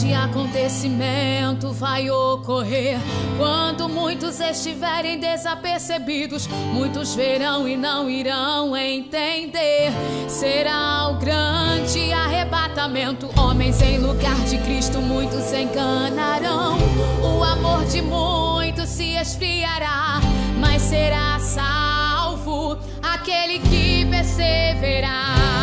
grande acontecimento vai ocorrer quando muitos estiverem desapercebidos. Muitos verão e não irão entender. Será o grande arrebatamento. Homens em lugar de Cristo, muitos se enganarão. O amor de muitos se esfriará, mas será salvo aquele que perseverar.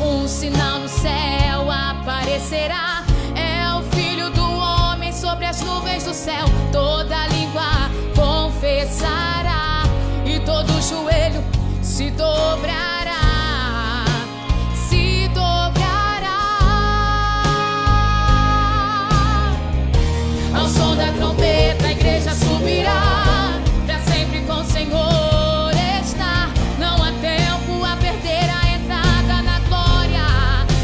Um sinal no céu aparecerá, é o Filho do Homem sobre as nuvens do céu. Toda língua confessará e todo joelho se dobrará. Se dobrará. Ao som da trombeta a igreja subirá, pra sempre com o Senhor estar. Não há tempo a perder, a entrada na glória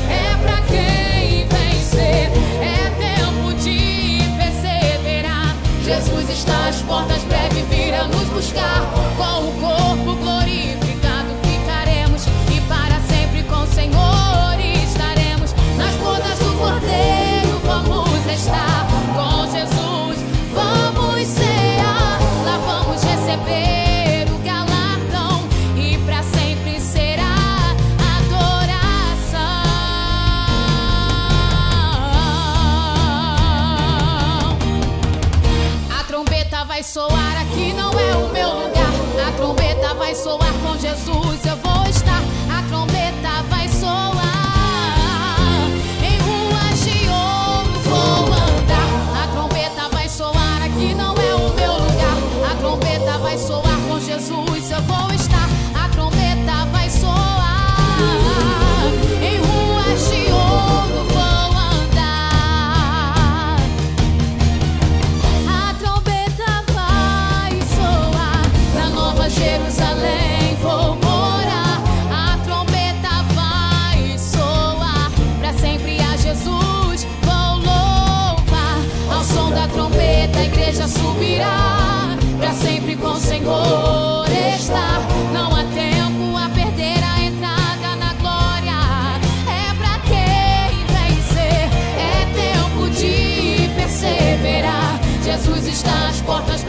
é pra quem vencer. É tempo de perseverar. Jesus está às portas, breve virá nos buscar. Com o corpo glorificado ficaremos, e para sempre com o Senhor estaremos. Nas bodas do Cordeiro vamos estar. Com Jesus vamos cear, lá vamos receber o galardão, e pra sempre será adoração. A trombeta vai soar, aqui não é o meu lugar. A trombeta vai soar, com Jesus eu vou estar. A trombeta vai soar, em ruas de ouro vou andar. A trombeta vai soar, aqui não é o meu lugar. A trombeta vai soar, com Jesus eu vou estar. A trombeta vai soar, em ruas de ouro vou andar. A trombeta vai soar, na Nova Jerusalém vou morar. A trombeta vai soar, pra sempre a Jesus vou louvar. Ao som da trombeta a igreja subirá, pra sempre com o Senhor estar. Não há tempo a perder, a entrada na glória é pra quem vencer. É tempo de perseverar. Jesus está às portas,